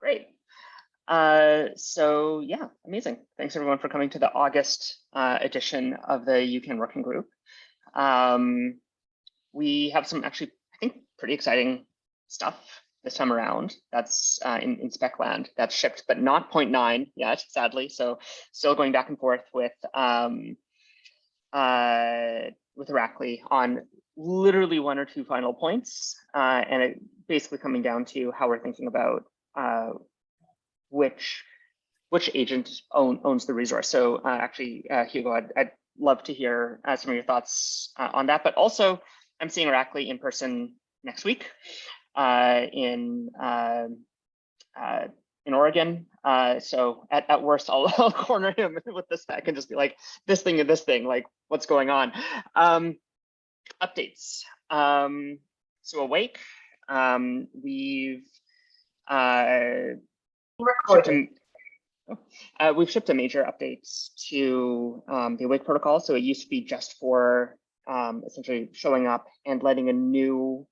Great. So yeah, amazing. Thanks everyone for coming to the August edition of the UCAN Working Group. We have some actually, I think, pretty exciting stuff this time around. That's in spec land that's shipped, but not 0.9 yet, sadly. So still going back and forth with Heracli on literally one or two final points, and it basically coming down to how we're thinking about which agent owns the resource. So actually, Hugo, I'd love to hear some of your thoughts on that. But also, I'm seeing Heracli in person next week in Oregon. So at worst, I'll corner him with the spec and just be like, this thing and this thing, like what's going on? Updates. So Awake, we've shipped a major update to the Awake protocol. So it used to be just for essentially showing up and letting a new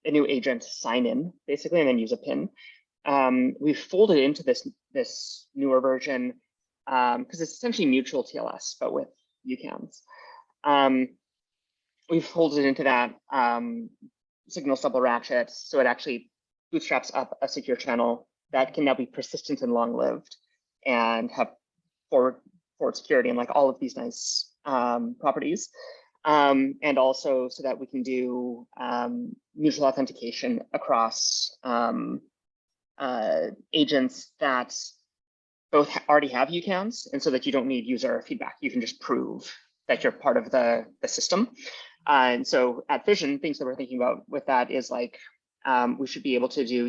agent sign in, basically, and then use a PIN. We've folded into this newer version because it's essentially mutual TLS, but with UCANs. We've folded into that signal double ratchet, so it actually bootstraps up a secure channel that can now be persistent and long-lived and have forward security and like all of these nice properties. And also so that we can do mutual authentication across agents that both already have UCANs, and so that you don't need user feedback. You can just prove that you're part of the system. And so at Fission, things that we're thinking about with that is like, we should be able to do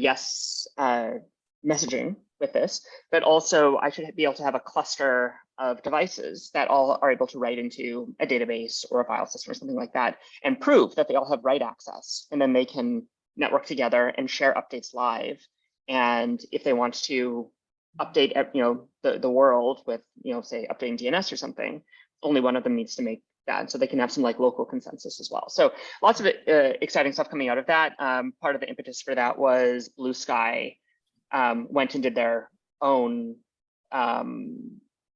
messaging with this, but also I should be able to have a cluster of devices that all are able to write into a database or a file system or something like that and prove that they all have write access. And then they can network together and share updates live. And if they want to update, the world with, say updating DNS or something, only one of them needs to make that. So they can have some like local consensus as well. So lots of exciting stuff coming out of that. Part of the impetus for that was Blue Sky went and did their own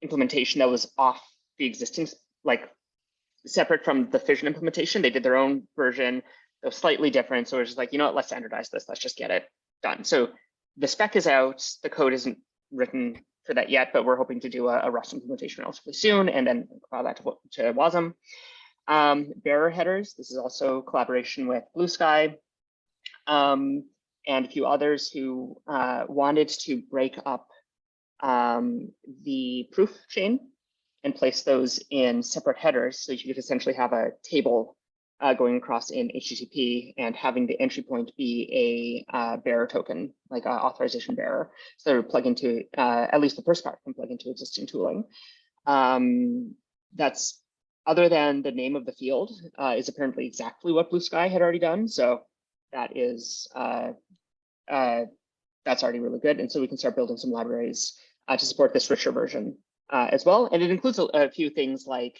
implementation that was off the existing, like separate from the Fission implementation. They did their own version that was slightly different. So it was just like, let's standardize this. Let's just get it done. So the spec is out. The code isn't written for that yet, but we're hoping to do a Rust implementation relatively soon and then file that to WASM. Bearer headers. This is also collaboration with Blue Sky. And a few others who wanted to break up the proof chain and place those in separate headers. So you could essentially have a table going across in HTTP and having the entry point be a bearer token, like an authorization bearer. So to plug into, at least the first part can plug into existing tooling. That's, other than the name of the field, is apparently exactly what Blue Sky had already done. So that is, that's already really good. And so we can start building some libraries to support this richer version as well. And it includes a few things like,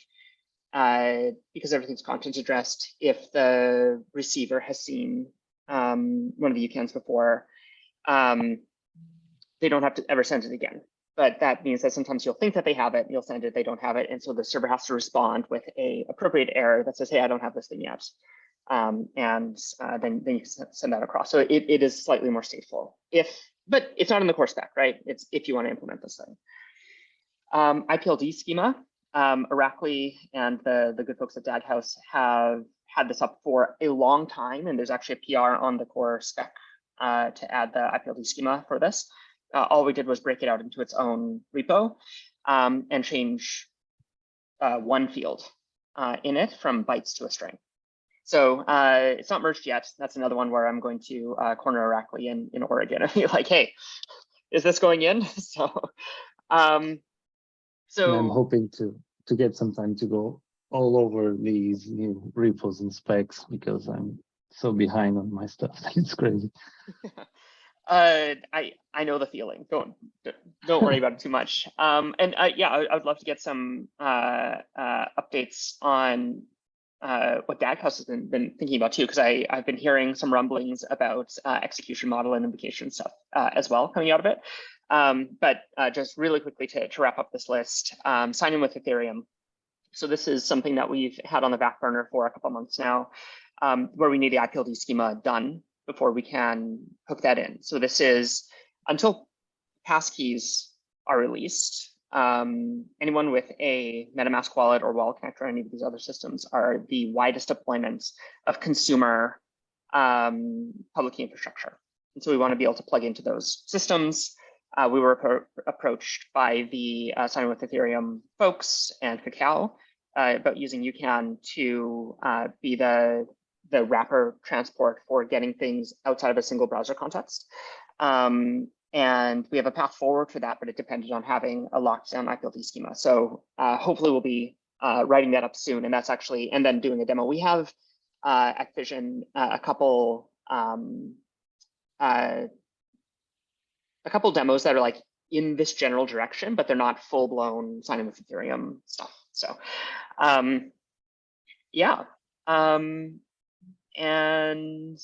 because everything's content addressed, if the receiver has seen one of the UCANs before, they don't have to ever send it again. But that means that sometimes you'll think that they have it, you'll send it, they don't have it. And so the server has to respond with a appropriate error that says, hey, I don't have this thing yet. Then you can send that across. So it is slightly more stateful, but it's not in the core spec, right? It's if you want to implement this thing. IPLD schema, Heracli and the good folks at Daghouse have had this up for a long time, and there's actually a PR on the core spec to add the IPLD schema for this. All we did was break it out into its own repo and change one field in it from bytes to a string. So it's not merged yet. That's another one where I'm going to corner Heracli in Oregon and be like, hey, is this going in? So I'm hoping to get some time to go all over these new repos and specs because I'm so behind on my stuff. It's crazy. I know the feeling. Don't worry about it too much. Yeah, I would love to get some updates on what Daghouse has been thinking about too, because I've been hearing some rumblings about execution model and invocation stuff as well coming out of it. But just really quickly to wrap up this list, sign in with Ethereum. So this is something that we've had on the back burner for a couple of months now, where we need the IPLD schema done before we can hook that in. So this is until passkeys are released. Anyone with a MetaMask wallet or wallet connector or any of these other systems are the widest deployments of consumer public key infrastructure. And so we want to be able to plug into those systems. We were approached by the Sign with Ethereum folks and Cacao about using UCAN to be the wrapper transport for getting things outside of a single browser context. And we have a path forward for that, but it depended on having a locked down IPLD schema. So hopefully we'll be writing that up soon. And that's actually, and then doing a demo. We have at Fission a couple demos that are like in this general direction, but they're not full blown signing with Ethereum stuff. So yeah. And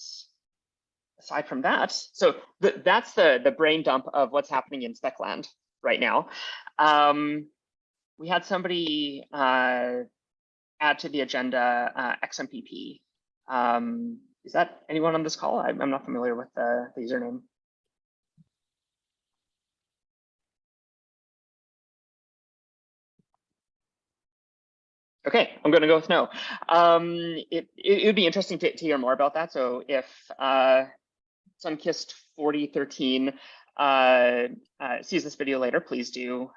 aside from that, so that's the brain dump of what's happening in Specland right now. We had somebody add to the agenda XMPP. Is that anyone on this call? I'm not familiar with the username. Okay, I'm going to go with no. It would be interesting to hear more about that. So if Sunkissed 4013 sees this video later, please do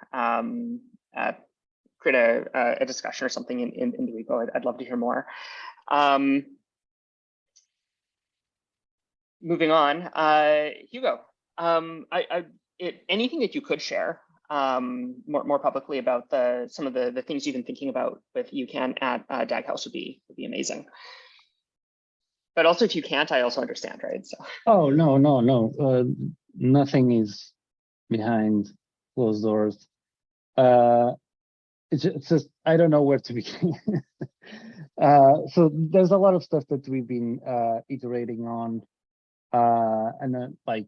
create a discussion or something in the repo. I'd love to hear more. Moving on, Hugo, anything that you could share more publicly about some of the things you've been thinking about with UCAN at Daghouse would be amazing. But also, if you can't, I also understand, right? So. Oh no, nothing is behind closed doors. It's just I don't know where to begin. So there's a lot of stuff that we've been iterating on, and like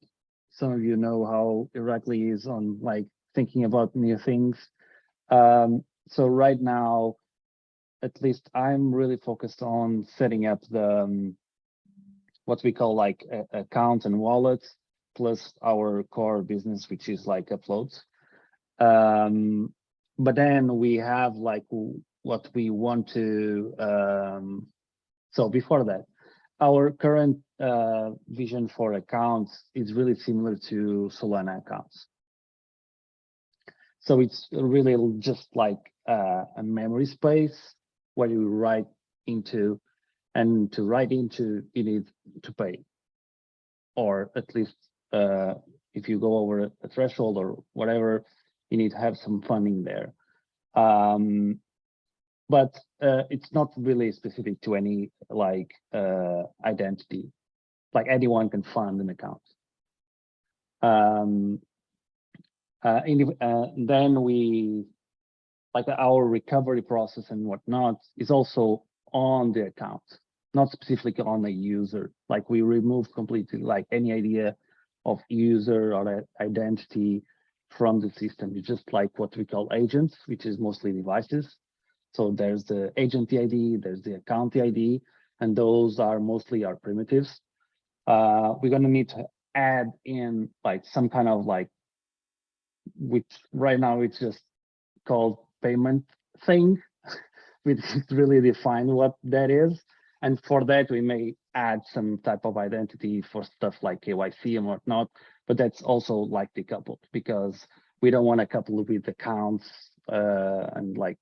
some of you know how Irakli is on like thinking about new things. So right now, at least I'm really focused on setting up the what we call like accounts and wallets, plus our core business, which is like uploads. But then we have like what we want to. So before that, our current vision for accounts is really similar to Solana accounts. So it's really just like a memory space where you write into, and to write into, you need to pay, or at least if you go over a threshold or whatever, you need to have some funding there. But it's not really specific to any like identity. Like anyone can fund an account. Then we, like our recovery process and whatnot is also on the account, not specifically on the user. Like we remove completely like any idea of user or identity from the system. It's just like what we call agents, which is mostly devices. So there's the agent ID, there's the account ID, and those are mostly our primitives. We're gonna need to add in like some kind of like, which right now it's just called payment thing, which is really define what that is. And for that, we may add some type of identity for stuff like KYC and whatnot, but that's also like decoupled because we don't want to couple with accounts and like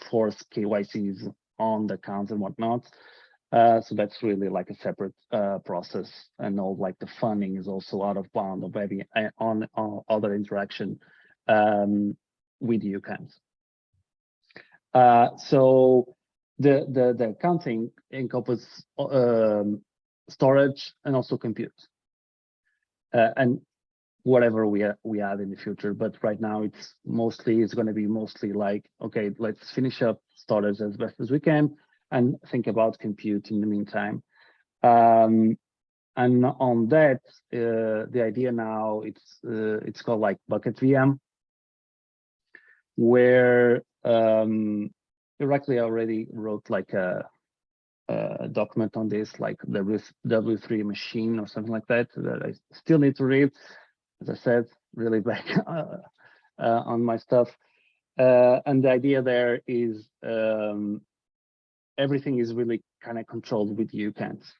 force KYCs on the accounts and whatnot. So that's really like a separate process, and all like the funding is also out of bound of maybe on other interaction with UCANs. So the accounting encompasses storage and also compute, and whatever we add in the future. But right now it's going to be mostly like, okay, let's finish up storage as best as we can, and think about compute in the meantime. And on that, the idea now it's called like bucket VM, where Irakli already wrote like a document on this, like the W3 machine or something like that I still need to read. As I said, really back on my stuff. And the idea there is everything is really kind of controlled with UCANs.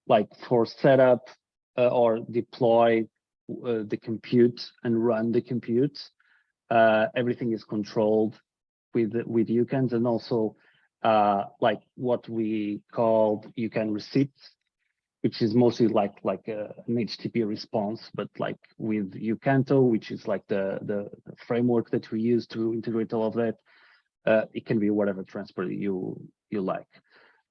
Like for setup or deploy the compute and run the compute, everything is controlled with UCANs, and also like what we call UCAN receipts, which is mostly like an HTTP response, but like with UCANTO, which is like the framework that we use to integrate all of that. It can be whatever transport you like.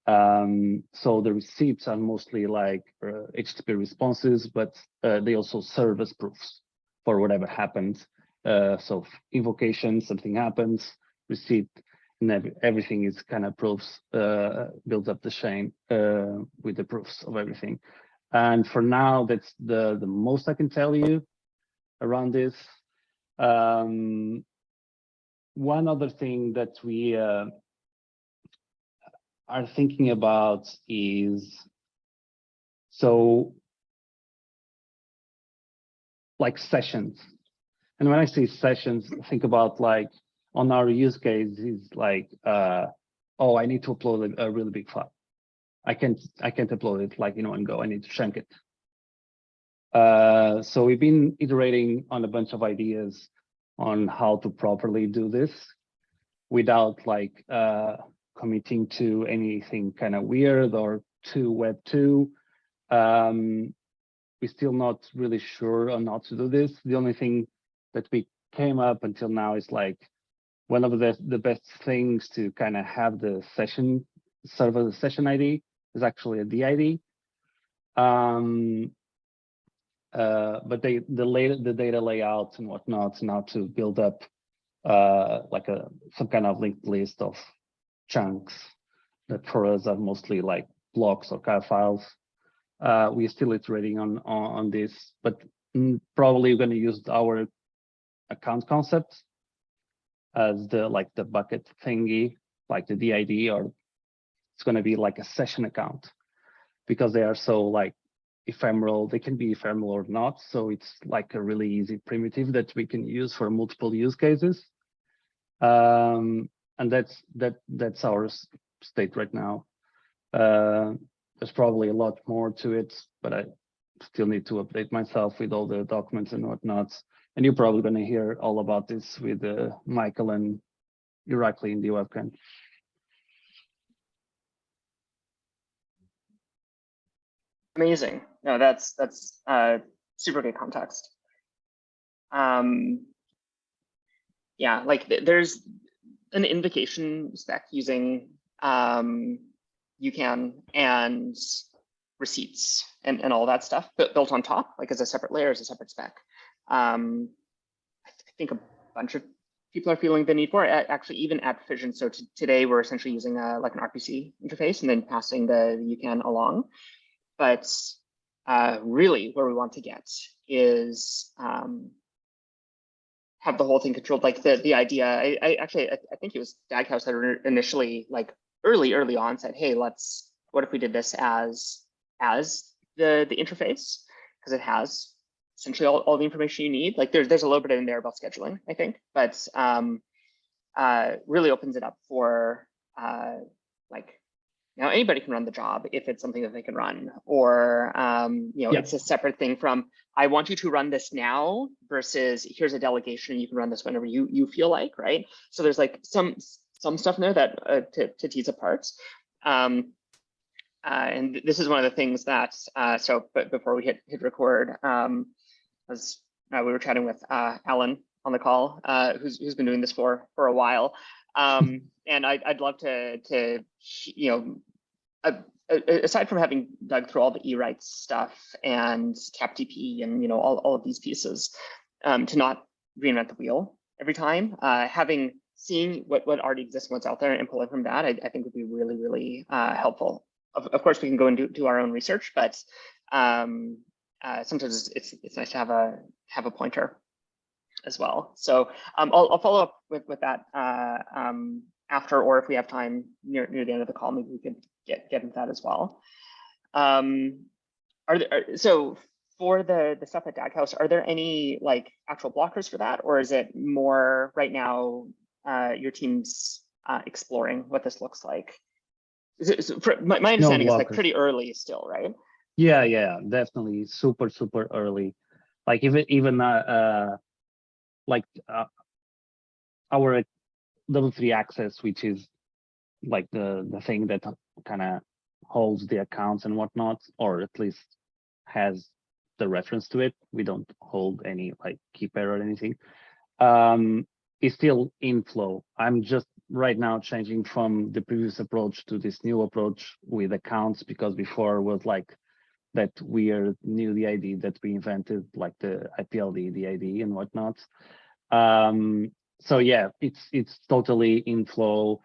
So the receipts are mostly like HTTP responses, but they also serve as proofs for whatever happened. So invocation, something happens, receipt, and everything is kind of proofs, builds up the chain with the proofs of everything. And for now, that's the most I can tell you around this. One other thing that we are thinking about is, so like sessions. And when I say sessions, think about like on our use case is like, oh, I need to upload a really big file. I can't upload it like in one go. I need to chunk it. So we've been iterating on a bunch of ideas on how to properly do this without like committing to anything kind of weird or too Web 2. We're still not really sure on how to do this. The only thing that we came up until now is like one of the best things to kind of have the session serve as a session ID is actually a DID. But the data layout and whatnot now to build up like some kind of linked list of chunks that for us are mostly like blocks or CAR files. We're still iterating on this, but probably going to use our account concept as the bucket thingy, like the DID, or it's going to be like a session account because they are so like ephemeral. They can be ephemeral or not. So it's like a really easy primitive that we can use for multiple use cases. And that's our state right now. There's probably a lot more to it, but I still need to update myself with all the documents and whatnot. And you're probably going to hear all about this with Michael and Irakli in the UCAN. Amazing. No, that's super good context. Yeah, like there's an invocation spec using UCAN and receipts and all that stuff built on top, like as a separate layer, as a separate spec. I think a bunch of people are feeling the need for it, actually, even at Fission. So today we're essentially using like an RPC interface and then passing the UCAN along. But really where we want to get is have the whole thing controlled. Like the idea, I think it was Daghouse that initially, like early on, said, hey, what if we did this as the interface, because it has essentially all the information you need. Like there's a little bit in there about scheduling, I think, but really opens it up for like, now anybody can run the job if it's something that they can run, or it's a separate thing from I want you to run this now versus here's a delegation, you can run this whenever you feel like, right? So there's like some stuff in there that to tease apart. And this is one of the things that but before we hit record, as we were chatting with Alan on the call, who's been doing this for a while. And I'd love to aside from having dug through all the eWrites stuff and CapTP and all of these pieces, to not reinvent the wheel every time, having seeing what already exists, what's out there, and pulling from that, I think would be really, really helpful. Of course, we can go and do our own research, but sometimes it's nice to have a pointer as well. So I'll follow up with that after, or if we have time near the end of the call, maybe we could get into that as well. So for the stuff at DAG House, are there any like actual blockers for that, or is it more right now your team's exploring what this looks like? My understanding is like pretty early still, right? Yeah, definitely super early. Like even like our W3 access, which is like the thing that kind of holds the accounts and whatnot, or at least has the reference to it. We don't hold any like key pair or anything. Is still in flow. I'm just right now changing from the previous approach to this new approach with accounts, because before was like that weird new DID that we invented, like the IPLD, DID and whatnot. So yeah, it's totally in flow.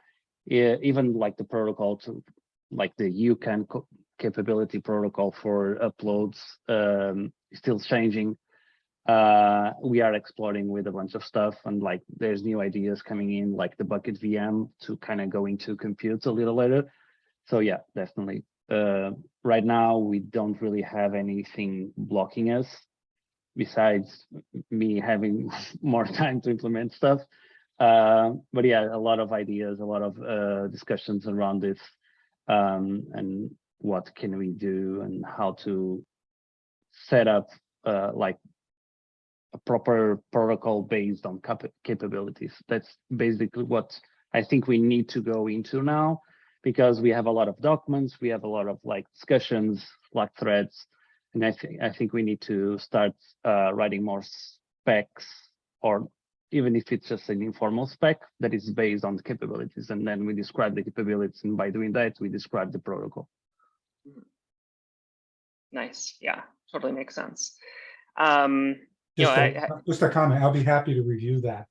Yeah, even like the protocol to like the UCAN capability protocol for uploads is still changing. We are exploring with a bunch of stuff, and like there's new ideas coming in, like the bucket VM to kind of go into compute a little later. So yeah, definitely. Right now, we don't really have anything blocking us besides me having more time to implement stuff. But yeah, a lot of ideas, a lot of discussions around this, and what can we do and how to set up like a proper protocol based on capabilities. That's basically what I think we need to go into now, because we have a lot of documents, we have a lot of like discussions, Slack threads, and I think we need to start writing more specs, or even if it's just an informal spec that is based on the capabilities, and then we describe the capabilities, and by doing that, we describe the protocol. Nice, yeah, totally makes sense. Just a comment. I'll be happy to review that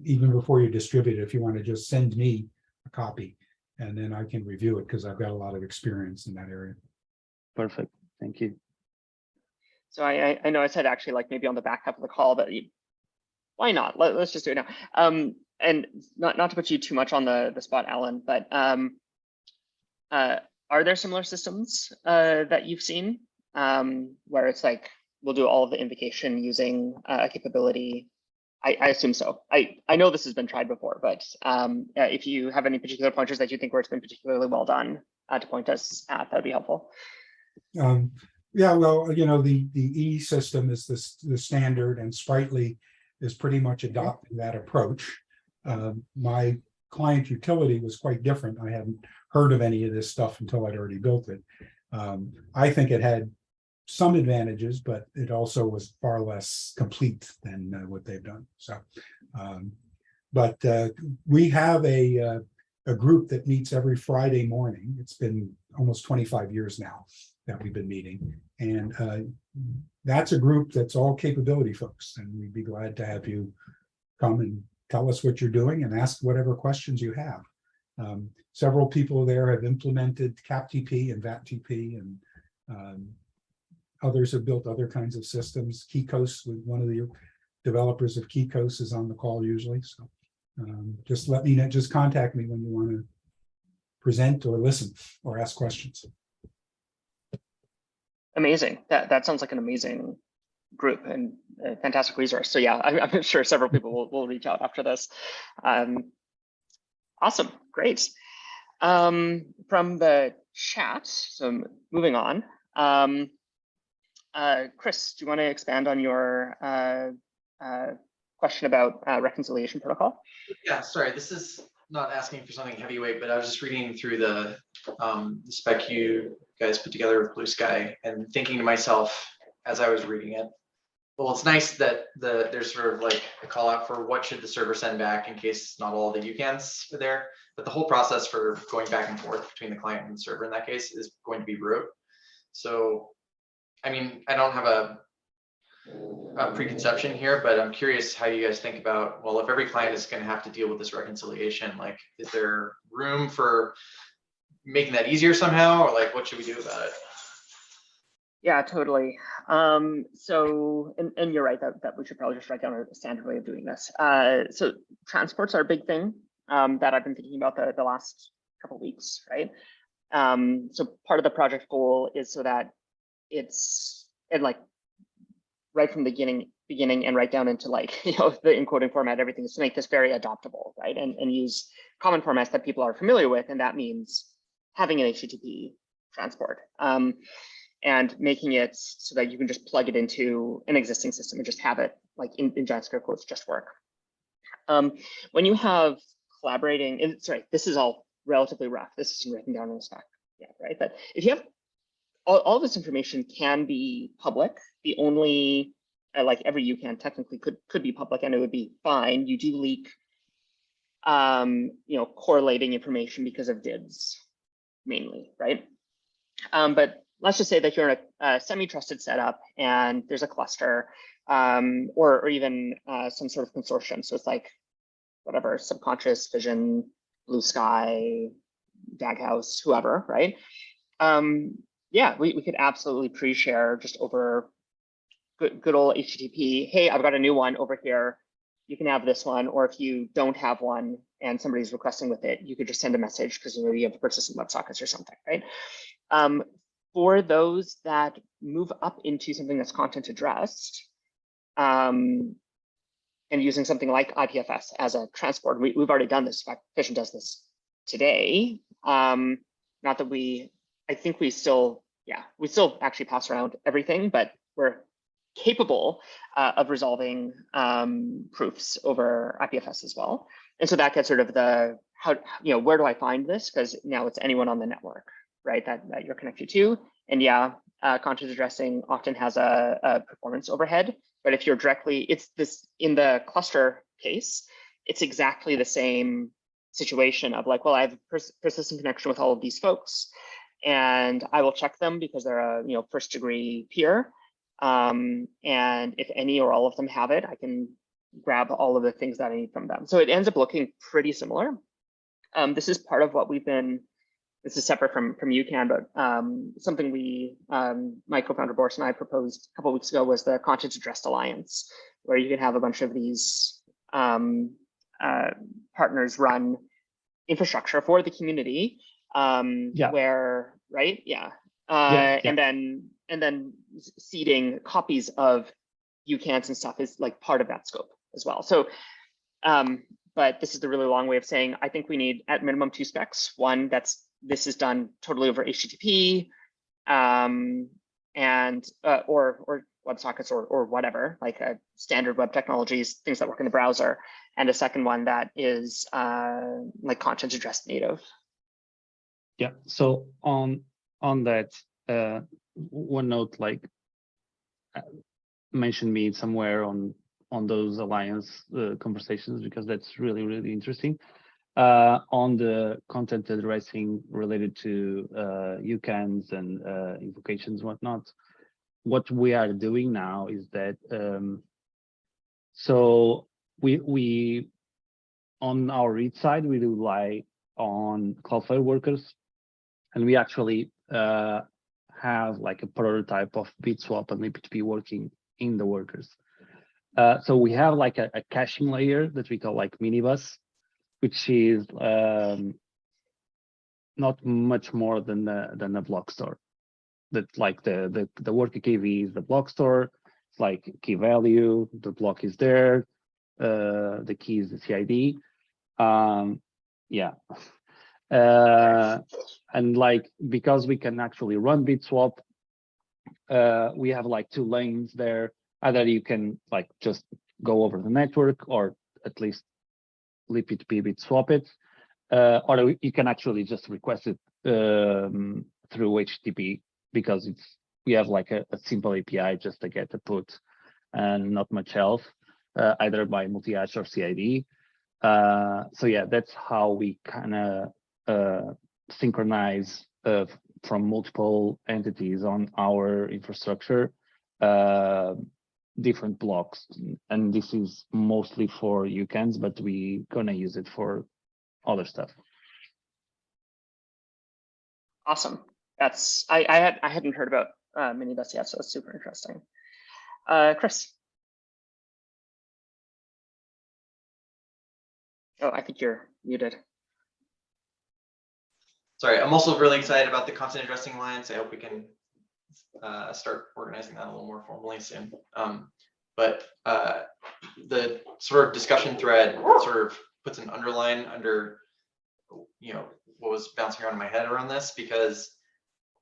even before you distribute it. If you want to just send me a copy, and then I can review it, because I've got a lot of experience in that area. Perfect. Thank you. So I know I said actually like maybe on the back half of the call, but why not? Let's just do it now. And not to put you too much on the spot, Alan, but are there similar systems that you've seen where it's like we'll do all of the invocation using a capability? I assume so. I know this has been tried before, but if you have any particular pointers that you think where it's been particularly well done to point us at, that would be helpful. Yeah, well, you know, the E system is the standard, and Sprightly is pretty much adopting that approach. My client utility was quite different. I hadn't heard of any of this stuff until I'd already built it. I think it had some advantages, but it also was far less complete than what they've done. So, but we have a group that meets every Friday morning. It's been almost 25 years now that we've been meeting, and that's a group that's all capability folks, and we'd be glad to have you come and tell us what you're doing and ask whatever questions you have. Several people there have implemented CapTP and VATTP, and others have built other kinds of systems. Keycos, with one of the developers of Keycos, is on the call usually. So just let me know, just contact me when you want to present or listen or ask questions. Amazing. That sounds like an amazing group and a fantastic resource. So yeah, I'm sure several people will reach out after this. Awesome, great. From the chat, so moving on. Chris, do you want to expand on your question about reconciliation protocol? Yeah, sorry, this is not asking for something heavyweight, but I was just reading through the spec you guys put together with Blue Sky and thinking to myself as I was reading it, well, it's nice that there's sort of like a call out for what should the server send back in case not all the UCANs are there, but the whole process for going back and forth between the client and the server in that case is going to be rote. So, I mean, I don't have a preconception here, but I'm curious how you guys think about, well, if every client is going to have to deal with this reconciliation, like, is there room for making that easier somehow, or like, what should we do about it? Yeah, totally. So, and you're right that we should probably just write down a standard way of doing this. So transports are a big thing that I've been thinking about the last couple of weeks, right? So part of the project goal is so that it's, and like right from the beginning and right down into like, you know, the encoding format, everything is to make this very adoptable, right? And use common formats that people are familiar with. And that means having an HTTP transport. And making it so that you can just plug it into an existing system and just have it like in JavaScript quotes just work. When you have collaborating, and sorry, this is all relatively rough. This isn't written down in the spec yet, right? But if you have all this information can be public. The only like every UCAN technically could be public and it would be fine. You do leak, you know, correlating information because of DIDs mainly, right? But let's just say that you're in a semi-trusted setup and there's a cluster or even some sort of consortium. So it's like whatever, Subconscious, Vision, Blue Sky, Daghouse, whoever, right? Yeah, we could absolutely pre-share just over good old HTTP. Hey, I've got a new one over here. You can have this one. Or if you don't have one and somebody's requesting with it, you could just send a message because maybe you have persistent WebSockets or something, right? For those that move up into something that's content addressed, and using something like IPFS as a transport, we've already done this. In fact, Fission does this today. Not that I think we still actually pass around everything, but we're capable of resolving proofs over IPFS as well. And so that gets sort of the, where do I find this? Because now it's anyone on the network, right, that you're connected to. And yeah, content addressing often has a performance overhead, but if you're directly, it's this in the cluster case, it's exactly the same situation of like, well, I have a persistent connection with all of these folks and I will check them because they're a first degree peer. And if any or all of them have it, I can grab all of the things that I need from them. So it ends up looking pretty similar. This is part of what this is separate from UCAN, but something my co-founder Boris and I proposed a couple of weeks ago was the Content Addressed Alliance, where you can have a bunch of these partners run infrastructure for the community, where, right? Yeah. And then seeding copies of UCANs and stuff is like part of that scope as well. So, but this is the really long way of saying, I think we need at minimum 2 specs. One, this is done totally over HTTP, and or WebSockets or whatever, like standard web technologies, things that work in the browser, and a second one that is like content addressed native. Yeah. So on that, one note, like mention me somewhere on those alliance conversations, because that's really, really interesting. On the content addressing related to UCANs and invocations, whatnot, what we are doing now is that so we on our read side, we rely on Cloudflare workers, and we actually have like a prototype of BitSwap and LibP2P working in the workers. So we have like a caching layer that we call like minibus, which is not much more than a block store. That like the worker KV is the block store. It's like key value, the block is there, the key is the CID. Yeah. And like, because we can actually run BitSwap, we have like 2 lanes there. Either you can like just go over the network, or at least LibP2P BitSwap it, or you can actually just request it through HTTP, because we have like a simple API just to get the put and not much else, either by multi-hash or CID. So yeah, that's how we kind of synchronize from multiple entities on our infrastructure different blocks, and this is mostly for UCANs, but we gonna use it for other stuff. Awesome. That's I hadn't heard about minibus yet, so it's super interesting. Chris. Oh, I think you're muted. Sorry, I'm also really excited about the content addressing lines. I hope we can start organizing that a little more formally soon. But the sort of discussion thread sort of puts an underline under, what was bouncing around in my head around this, because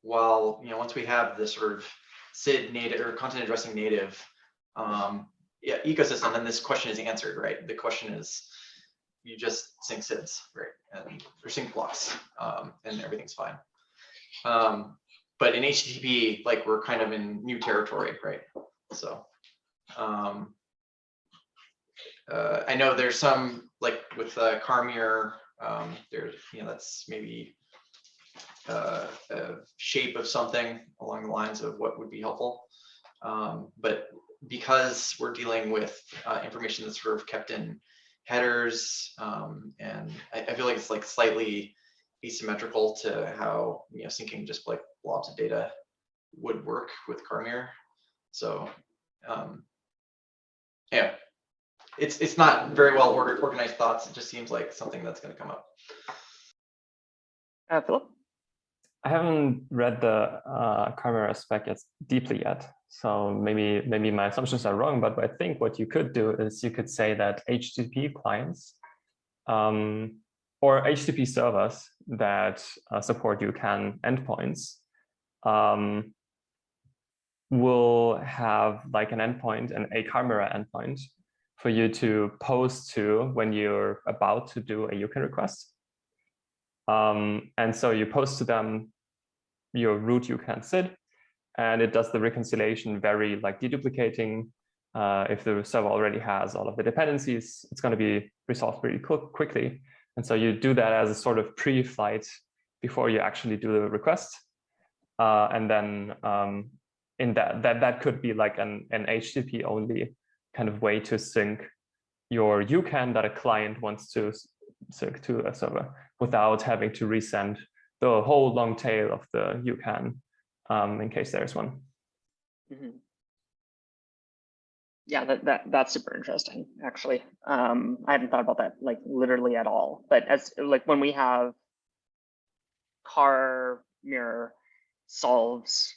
while, once we have this sort of SID native or content addressing native ecosystem, then this question is answered, right? The question is, you just sync SIDs, right? And or sync blocks, and everything's fine. But in HTTP, like, we're kind of in new territory, right? So I know there's some, like with Carmier, there's, that's maybe a shape of something along the lines of what would be helpful. But because we're dealing with information that's sort of kept in headers, and I feel like it's like slightly asymmetrical to how syncing just like blobs of data would work with Carmier. So yeah, it's not very well organized thoughts. It just seems like something that's going to come up. Philip? I haven't read the Carmier spec deeply yet, so maybe my assumptions are wrong. But I think what you could do is you could say that HTTP clients or HTTP servers that support UCAN endpoints will have like an endpoint and a Carmier endpoint for you to post to when you're about to do a UCAN request. And so you post to them your root UCAN SID, and it does the reconciliation very like deduplicating. If the server already has all of the dependencies, it's going to be resolved pretty quickly. And so you do that as a sort of pre-flight before you actually do the request. And then in that could be like an HTTP only kind of way to sync your UCAN that a client wants to sync to a server without having to resend the whole long tail of the UCAN in case there's one. Mm-hmm. Yeah, that's super interesting, actually. I hadn't thought about that like literally at all. But as like when we have Carmier solves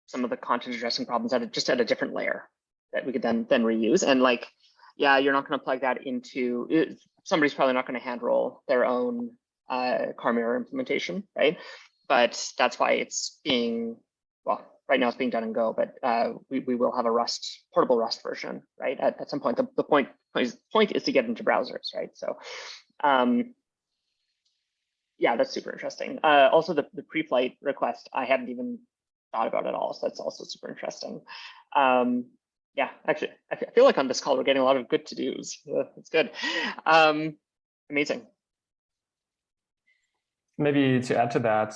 some of the content addressing problems just at a different layer that we could then reuse. And like, yeah, you're not going to plug that into it. Somebody's probably not going to hand roll their own Carmier implementation, right? But that's why it's being, well, right now it's being done in Go, but we will have a portable Rust version, right? At some point, the point is to get into browsers, right? So yeah, that's super interesting. Also the pre-flight request, I hadn't even thought about at all. So that's also super interesting. Yeah, actually, I feel like on this call, we're getting a lot of good to-dos. It's good. Amazing. Maybe to add to that,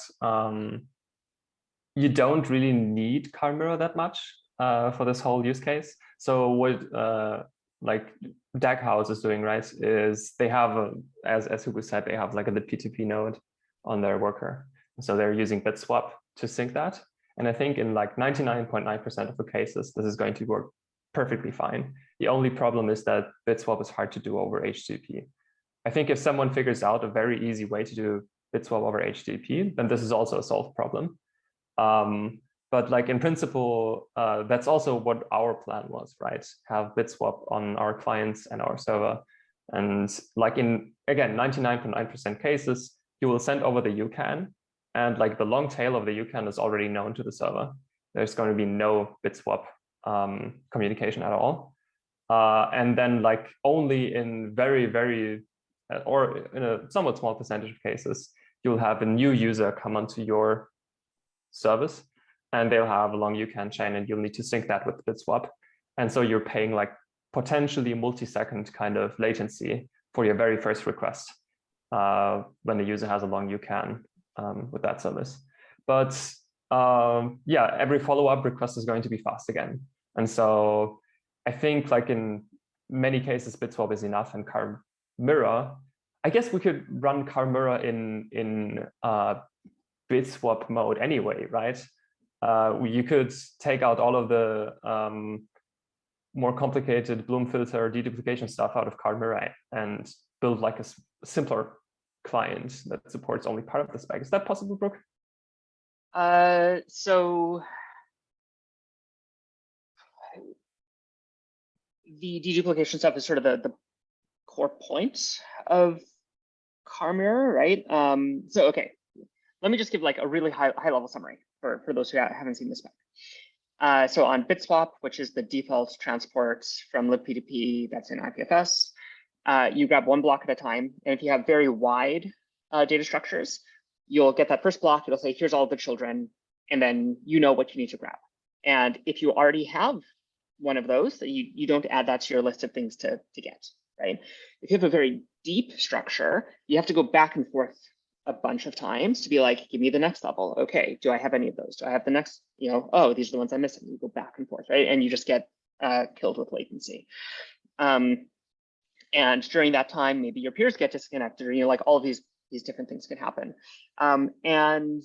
you don't really need Carmier that much for this whole use case. So what like DAG House is doing, right, is they have, as Hugo said, they have like the P2P node on their worker. So they're using BitSwap to sync that. And I think in like 99.9% of the cases, this is going to work perfectly fine. The only problem is that BitSwap is hard to do over HTTP. I think if someone figures out a very easy way to do BitSwap over HTTP, then this is also a solved problem. But like in principle, that's also what our plan was, right? Have BitSwap on our clients and our server. And like in, again, 99.9% cases, you will send over the UCAN, and like the long tail of the UCAN is already known to the server. There's going to be no BitSwap communication at all. And then like only in very, or in a somewhat small percentage of cases, you'll have a new user come onto your service, and they'll have a long UCAN chain, and you'll need to sync that with BitSwap. And so you're paying like potentially multi-second kind of latency for your very first request when the user has a long UCAN with that service. But yeah, every follow-up request is going to be fast again. And so I think like in many cases, BitSwap is enough, and Chimera, I guess we could run Chimera in BitSwap mode anyway, right? You could take out all of the more complicated Bloom filter deduplication stuff out of Chimera and build like a simpler client that supports only part of the spec. Is that possible, Brooke? So the deduplication stuff is sort of the core point of Chimera, right? So okay, let me just give like a really high level summary for those who haven't seen this spec. So on BitSwap, which is the default transport from libp2p that's in IPFS, you grab one block at a time. And if you have very wide data structures, you'll get that first block. It'll say, here's all the children. And then you know what you need to grab. And if you already have one of those, you don't add that to your list of things to get, right? If you have a very deep structure, you have to go back and forth a bunch of times to be like, give me the next level. Okay, do I have any of those? Do I have the next, oh, these are the ones I'm missing. You go back and forth, right? And you just get killed with latency. And during that time, maybe your peers get disconnected, or like all of these different things can happen. And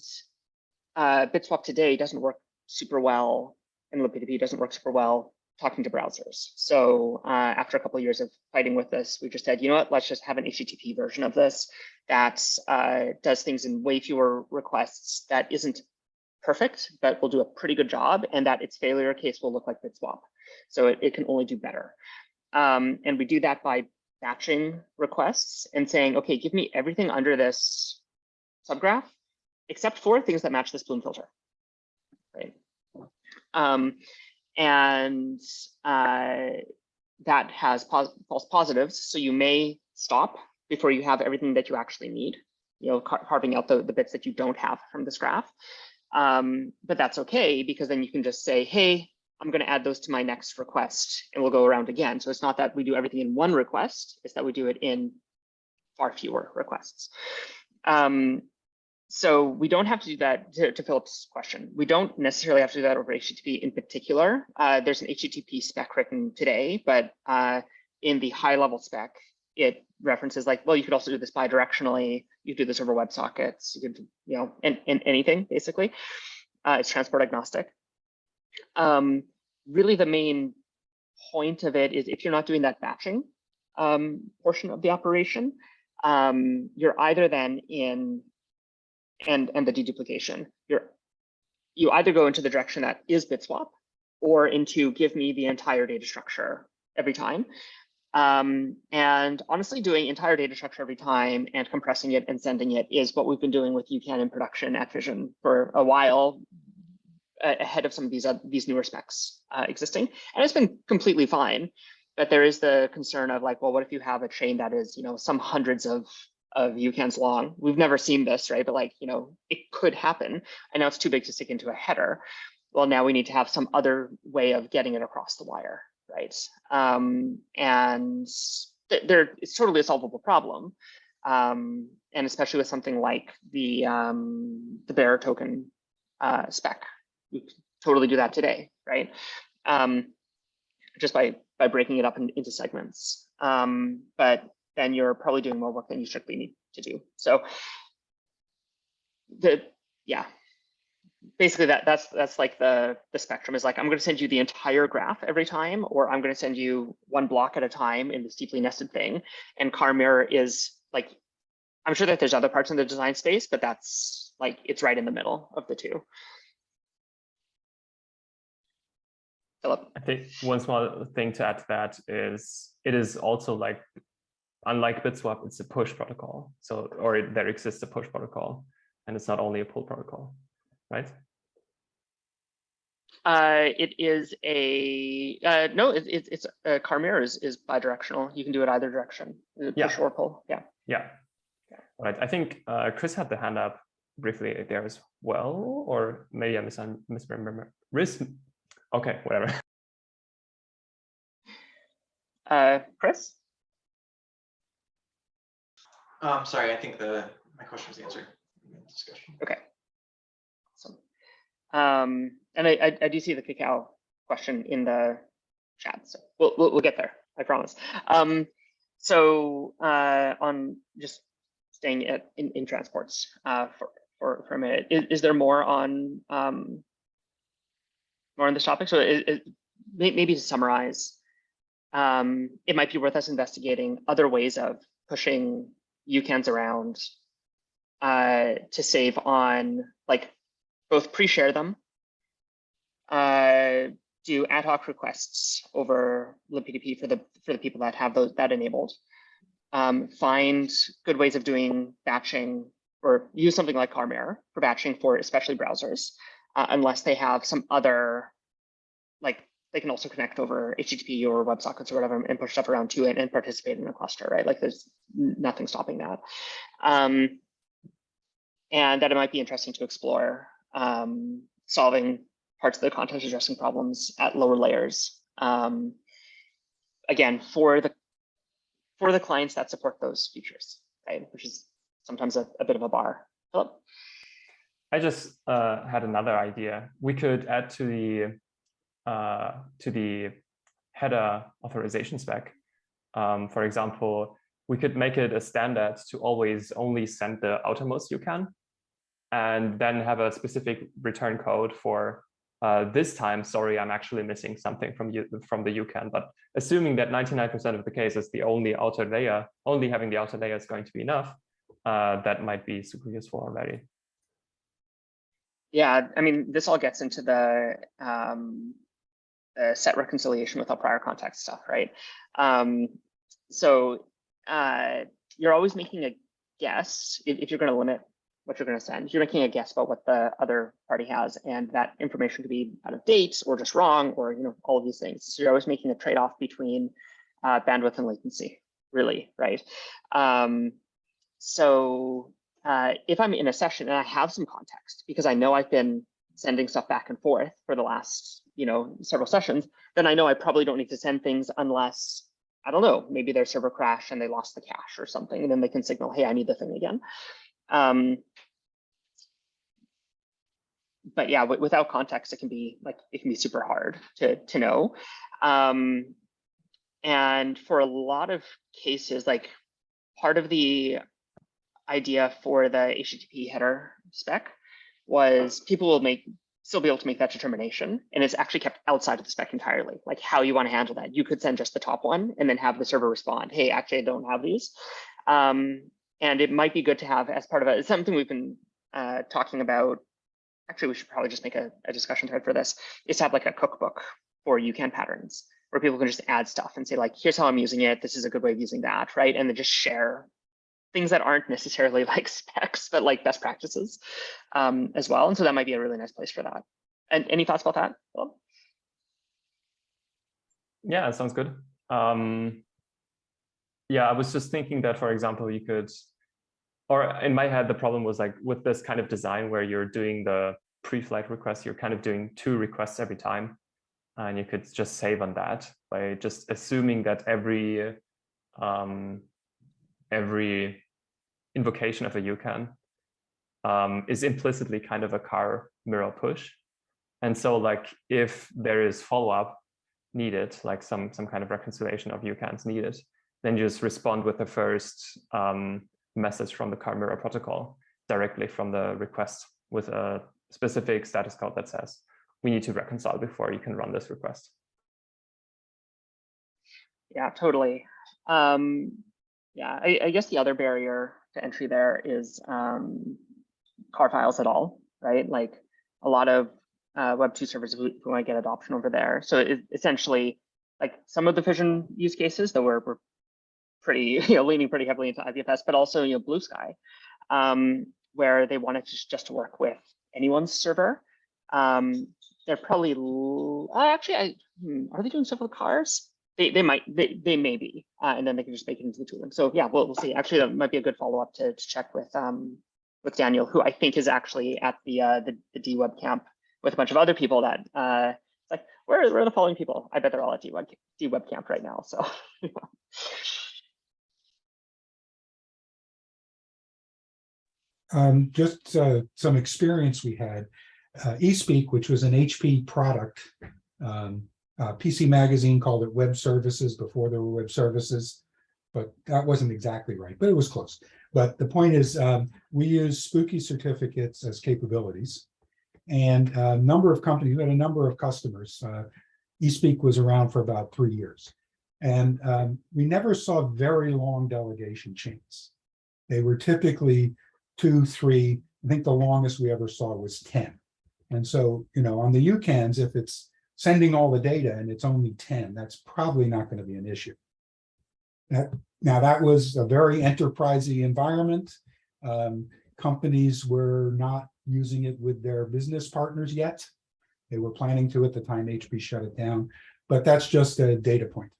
BitSwap today doesn't work super well, and libp2p doesn't work super well talking to browsers. So after a couple of years of fighting with this, we just said, you know what, let's just have an HTTP version of this that does things in way fewer requests, that isn't perfect, but will do a pretty good job, and that its failure case will look like BitSwap. So it can only do better. And we do that by batching requests and saying, okay, give me everything under this subgraph, except for things that match this Bloom filter, right? And that has false positives. So you may stop before you have everything that you actually need, carving out the bits that you don't have from this graph. But that's okay, because then you can just say, hey, I'm going to add those to my next request, and we'll go around again. So it's not that we do everything in one request, it's that we do it in far fewer requests. So we don't have to do that, to Philip's question. We don't necessarily have to do that over HTTP in particular. There's an HTTP spec written today, but in the high level spec, it references like, well, you could also do this bidirectionally. You do this over WebSockets. You could, and anything basically. It's transport agnostic. Really, the main point of it is if you're not doing that batching portion of the operation, you're either then in and the deduplication, you either go into the direction that is BitSwap, or into give me the entire data structure every time. And honestly, doing entire data structure every time and compressing it and sending it is what we've been doing with UCAN in production at Fission for a while, ahead of some of these newer specs existing. And it's been completely fine. But there is the concern of like, well, what if you have a chain that is, some hundreds of UCANs long? We've never seen this, right? But like, it could happen. I know it's too big to stick into a header. Well, now we need to have some other way of getting it across the wire, right? And it's totally a solvable problem. And especially with something like the bearer token spec. We could totally do that today, right? Just by breaking it up into segments. But then you're probably doing more work than you strictly need to do. So basically that's like the spectrum is like, I'm going to send you the entire graph every time, or I'm going to send you one block at a time in this deeply nested thing. And Chimera is like, I'm sure that there's other parts in the design space, but that's like, it's right in the middle of the two. Philip? I think one small thing to add to that is it is also like, unlike BitSwap, it's a push protocol. So, or there exists a push protocol, and it's not only a pull protocol, right? It is a no. It's Chimera is bidirectional. You can do it either direction, push or pull. Yeah. Right. I think Chris had the hand up briefly there as well, or maybe I misremember. Okay, whatever. Chris? Sorry, I think my question was answered in the discussion. Okay. Awesome. And I do see the Cacao question in the chat. So we'll get there, I promise. So on just staying in transports for a minute, is there more on this topic? So maybe to summarize, it might be worth us investigating other ways of pushing UCANs around to save on, like, both pre-share them, do ad hoc requests over libpdp for the people that have that enabled, find good ways of doing batching, or use something like CarMirror for batching for especially browsers, unless they have some other, like, they can also connect over HTTP or WebSockets or whatever and push stuff around to it and participate in a cluster, right? Like, there's nothing stopping that. And that it might be interesting to explore solving parts of the context addressing problems at lower layers. Again, for the clients that support those features, right? Which is sometimes a bit of a bar. Philip? I just had another idea. We could add to the header authorization spec. For example, we could make it a standard to always only send the outermost UCAN, and then have a specific return code for this time. Sorry, I'm actually missing something from the UCAN. But assuming that 99% of the cases, the only having the outer layer is going to be enough, that might be super useful already. Yeah, I mean, this all gets into the set reconciliation without prior context stuff, right? So you're always making a guess if you're going to limit what you're going to send. You're making a guess about what the other party has, and that information could be out of date or just wrong, or all of these things. So you're always making a trade-off between bandwidth and latency, really, right? So if I'm in a session and I have some context because I know I've been sending stuff back and forth for the last several sessions, then I know I probably don't need to send things unless, I don't know, maybe their server crashed and they lost the cache or something, and then they can signal, hey, I need the thing again. But yeah, without context, it can be super hard to know. And for a lot of cases, like, part of the idea for the HTTP header spec was people will still be able to make that determination, and it's actually kept outside of the spec entirely, like how you want to handle that. You could send just the top one and then have the server respond, hey, actually, I don't have these. And it might be good to have as part of it. It's something we've been talking about. Actually, we should probably just make a discussion thread for this, is to have like a cookbook for UCAN patterns where people can just add stuff and say, like, here's how I'm using it. This is a good way of using that, right? And then just share things that aren't necessarily like specs, but like best practices as well. And so that might be a really nice place for that. And any thoughts about that, Philip? Yeah, it sounds good. Yeah, I was just thinking that, for example, you could, or in my head, the problem was like with this kind of design where you're doing the pre-flight request, you're kind of doing 2 requests every time. And you could just save on that by just assuming that every invocation of a UCAN is implicitly kind of a CarMirror push. And so, like, if there is follow-up needed, like some kind of reconciliation of UCANs needed, then you just respond with the first message from the CarMirror protocol directly from the request with a specific status code that says, we need to reconcile before you can run this request. Yeah, totally. Yeah, I guess the other barrier to entry there is car files at all, right? Like, a lot of Web 2 servers who want to get adoption over there. So essentially, like, some of the Fission use cases that were pretty, leaning pretty heavily into IPFS, but also, Blue Sky, where they wanted just to work with anyone's server. They're probably actually, are they doing stuff with cars? They may be, and then they can just make it into the tooling. So yeah, we'll see. Actually, that might be a good follow-up to check with Daniel, who I think is actually at the DWeb camp with a bunch of other people that like, where are the following people? I bet they're all at DWeb camp right now. So. Just some experience we had. eSpeak, which was an HP product PC Magazine called it web services before there were web services, but that wasn't exactly right, but it was close. But the point is, we use Spooky certificates as capabilities, and a number of companies, we had a number of customers. eSpeak was around for about 3 years, and we never saw very long delegation chains. They were typically 2, 3. I think the longest we ever saw was 10. And so, on the UCANs, if it's sending all the data and it's only 10, that's probably not going to be an issue. Now, that was a very enterprisey environment. Companies were not using it with their business partners yet. They were planning to at the time HP shut it down, but that's just a data point.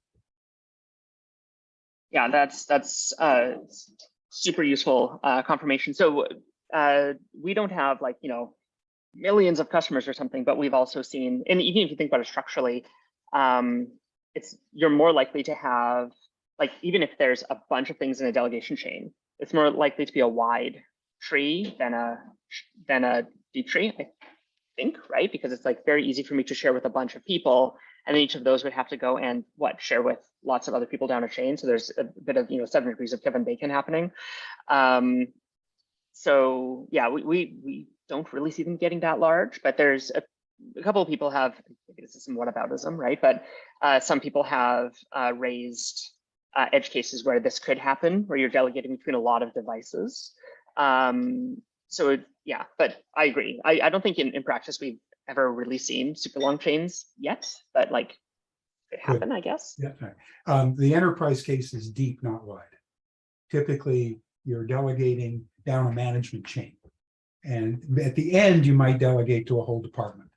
Yeah, that's super useful confirmation. So we don't have millions of customers or something, but we've also seen, and even if you think about it structurally, you're more likely to have, even if there's a bunch of things in a delegation chain, it's more likely to be a wide tree than a deep tree, I think, right? Because it's very easy for me to share with a bunch of people, and then each of those would have to go and share with lots of other people down a chain. So there's a bit of 7 degrees of Kevin Bacon happening. So yeah, we don't really see them getting that large, but there's a couple of people have, this is some whataboutism, right? But some people have raised edge cases where this could happen, where you're delegating between a lot of devices. So yeah, but I agree. I don't think in practice we've ever really seen super long chains yet, but it could happen, I guess. Yeah. The enterprise case is deep, not wide. Typically, you're delegating down a management chain, and at the end, you might delegate to a whole department.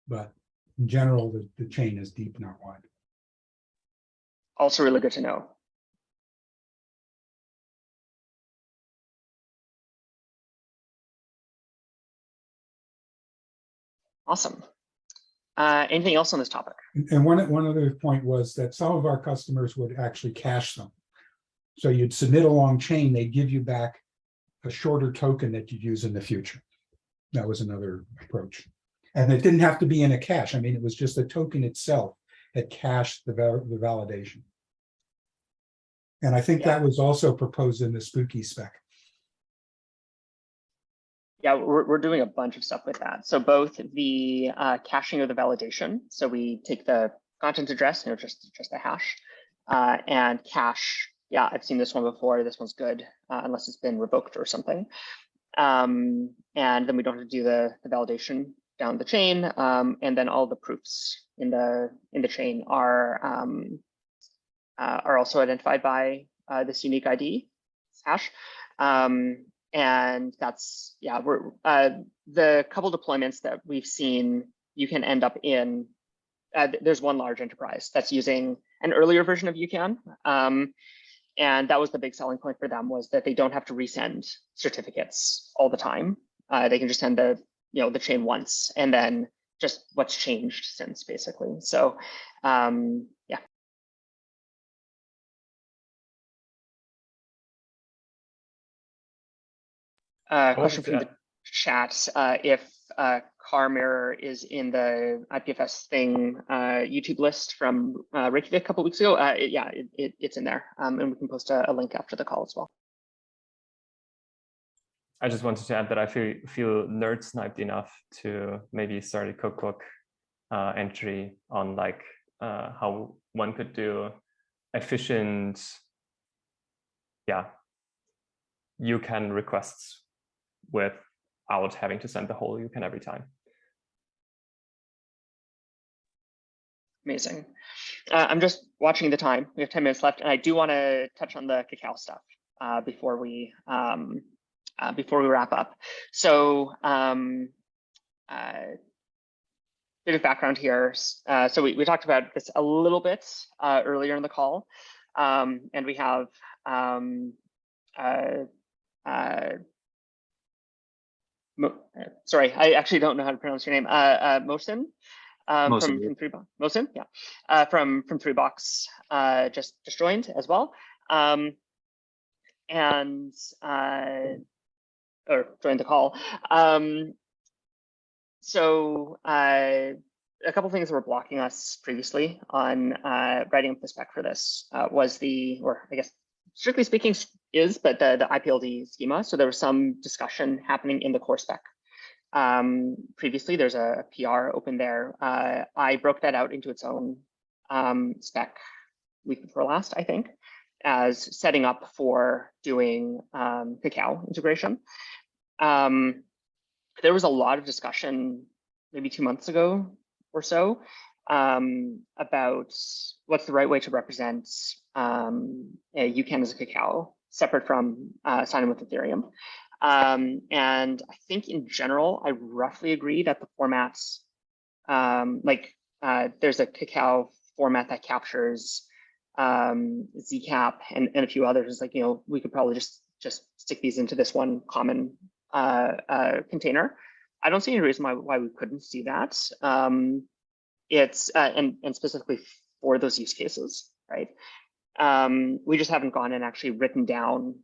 But in general, the chain is deep, not wide. Also really good to know. Awesome. Anything else on this topic? And one other point was that some of our customers would actually cache them. So you'd submit a long chain, they'd give you back a shorter token that you'd use in the future. That was another approach. And it didn't have to be in a cache. I mean, it was just the token itself that cached the validation. And I think that was also proposed in the Spooky spec. Yeah, we're doing a bunch of stuff with that. So both the caching of the validation. So we take the content address, just a hash, and cache. Yeah, I've seen this one before. This one's good, unless it's been revoked or something. And then we don't have to do the validation down the chain. And then all the proofs in the chain are also identified by this unique ID hash. And that's, yeah, the couple deployments that we've seen, you can end up in, there's one large enterprise that's using an earlier version of UCAN. And that was the big selling point for them, was that they don't have to resend certificates all the time. They can just send the chain once, and then just what's changed since, basically. So yeah. Question from the chat, if car mirror is in the IPFS thing YouTube list from Reykjavik a couple weeks ago. Yeah, it's in there, and we can post a link after the call as well. I just wanted to add that I feel nerd sniped enough to maybe start a cookbook entry on how one could do efficient, UCAN requests without having to send the whole UCAN every time. Amazing. I'm just watching the time. We have 10 minutes left, and I do want to touch on the cacao stuff before we wrap up. So bit of background here. So we talked about this a little bit earlier in the call, and we have sorry, I actually don't know how to pronounce your name. Mohsin from 3box. Mohsin, yeah, from 3box just joined as well, and or joined the call. So a couple things that were blocking us previously on writing up the spec for this was or I guess strictly speaking but the IPLD schema. So there was some discussion happening in the core spec. Previously, there's a PR open there. I broke that out into its own spec week before last, I think, as setting up for doing Cacao integration. There was a lot of discussion maybe 2 months ago or so about what's the right way to represent UCAN as a Cacao, separate from signing with Ethereum. And I think in general, I roughly agree that the formats, there's a Cacao format that captures zcap and a few others. Like, we could probably just stick these into this one common container. I don't see any reason why we couldn't do that. It's and specifically for those use cases, right? We just haven't gone and actually written down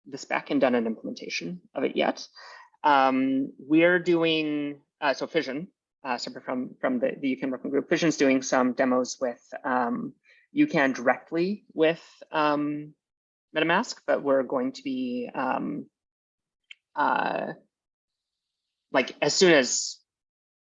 the spec and done an implementation of it yet. We're doing so Fission, separate from the UCAN working group. Fission's doing some demos with UCAN directly with MetaMask, but we're going to be as soon as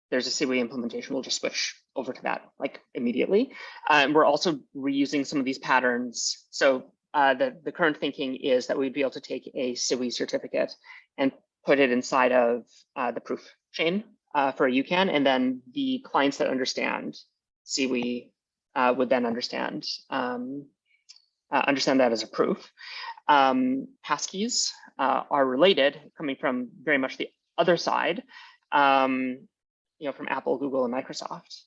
there's a CWE implementation, we'll just switch over to that immediately. We're also reusing some of these patterns. So the current thinking is that we'd be able to take a CWE certificate and put it inside of the proof chain for a UCAN, and then the clients that understand CWE would then understand that as a proof. Passkeys are related, coming from very much the other side, from Apple, Google, and Microsoft,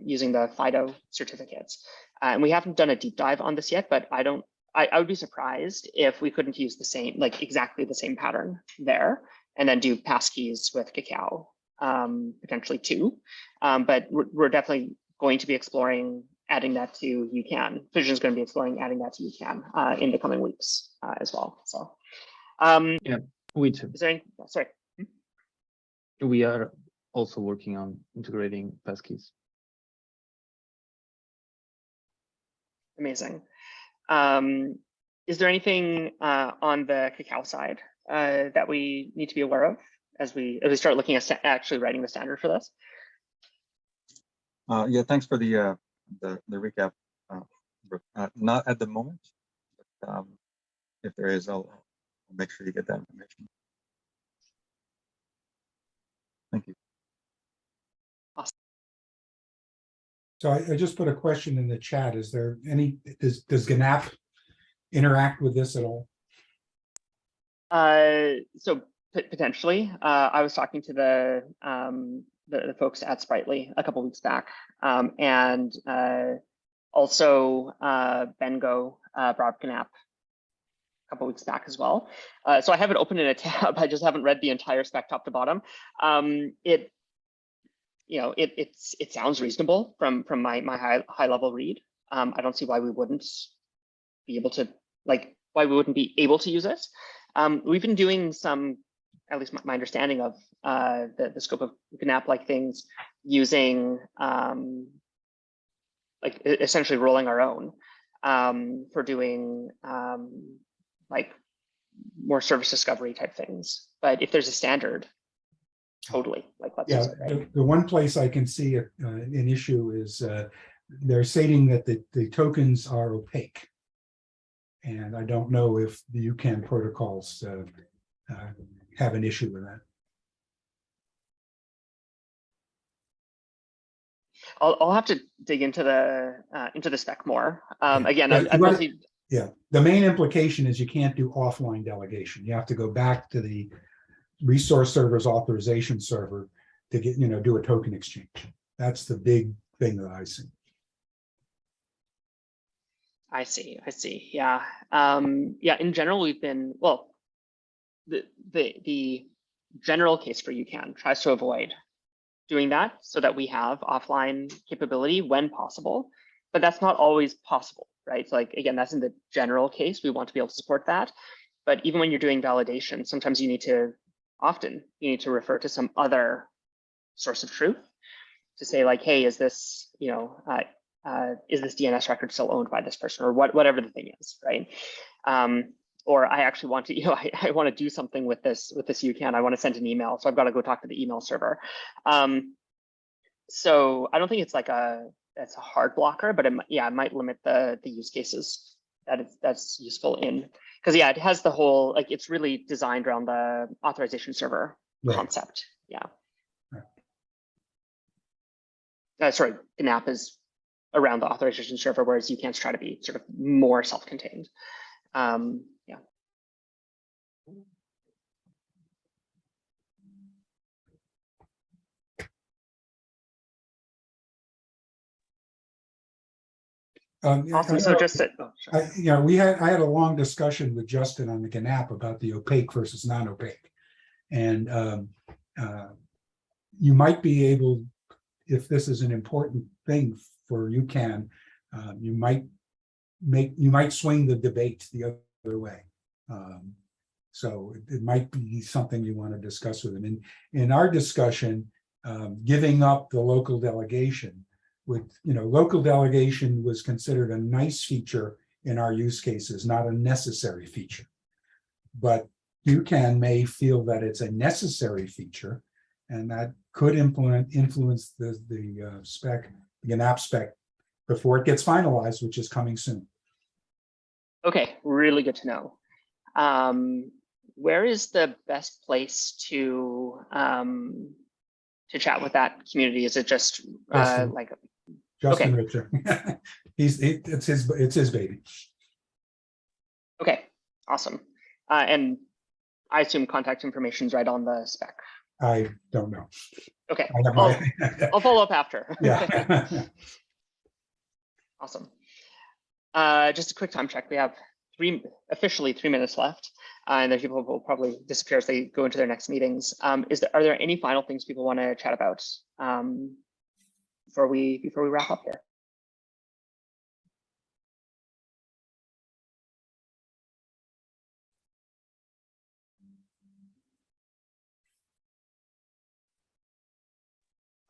using the FIDO certificates. And we haven't done a deep dive on this yet, but I would be surprised if we couldn't use the same, exactly the same pattern there, and then do passkeys with Cacao, potentially too. But we're definitely going to be exploring adding that to UCAN. Fission is going to be exploring adding that to UCAN in the coming weeks as well. So, yeah, we too. Is there any? Sorry. We are also working on integrating passkeys. Amazing. Is there anything on the Cacao side that we need to be aware of as we start looking at actually writing the standard for this? Yeah, thanks for the recap. Not at the moment, but if there is, I'll make sure you get that information. Thank you. Awesome. So I just put a question in the chat. Is there any, does GNAP interact with this at all? So potentially, I was talking to the folks at Sprightly a couple weeks back, and also Bengo brought GNAP a couple weeks back as well. So I have it open in a tab. I just haven't read the entire spec top to bottom. It sounds reasonable from my high level read. I don't see why we wouldn't be able to use it. We've been doing some, at least my understanding of the scope of GNAP-like things, using essentially rolling our own for doing more service discovery type things. But if there's a standard, totally, let's use it, right? The one place I can see an issue is they're stating that the tokens are opaque. And I don't know if the UCAN protocols have an issue with that. I'll have to dig into the spec more. Again, yeah, the main implication is you can't do offline delegation. You have to go back to the resource server's authorization server to get, do a token exchange. That's the big thing that I see. I see. Yeah. Yeah. In general, we've been, well, the general case for UCAN tries to avoid doing that so that we have offline capability when possible, but that's not always possible, right? So again, that's in the general case. We want to be able to support that. But even when you're doing validation, sometimes you need to refer to some other source of truth. to say like, hey, is this, is this DNS record still owned by this person, or whatever the thing is, right? Or I actually want to, I want to do something with this UCAN. I want to send an email, so I've got to go talk to the email server. So I don't think it's like that's a hard blocker, but it might limit the use cases that's useful in, because it has the whole, like, it's really designed around the authorization server concept. Yeah. Right. Sorry, GNAP is around the authorization server, whereas UCAN's try to be sort of more self-contained. Yeah. Awesome. So just I had a long discussion with Justin on the GNAP about the opaque versus non-opaque, and you might be able, if this is an important thing for UCAN, you might swing the debate the other way. So it might be something you want to discuss with them. In our discussion, giving up the local delegation, local delegation was considered a nice feature in our use cases, not a necessary feature. But UCAN may feel that it's a necessary feature, and that could influence the spec, the GNAP spec, before it gets finalized, which is coming soon. Okay, really good to know. Where is the best place to chat with that community? Is it just like Justin Richter? It's his baby. Okay, awesome. And I assume contact information is right on the spec. I don't know. Okay, I'll follow up after. Yeah. Awesome. Just a quick time check. We have officially 3 minutes left, and then people will probably disappear as they go into their next meetings. Are there any final things people want to chat about before we wrap up here?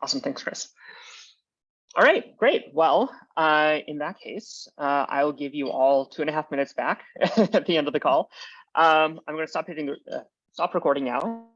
Awesome, thanks, Chris. All right, great. Well, in that case, I will give you all 2.5 minutes back at the end of the call. I'm going to stop recording now.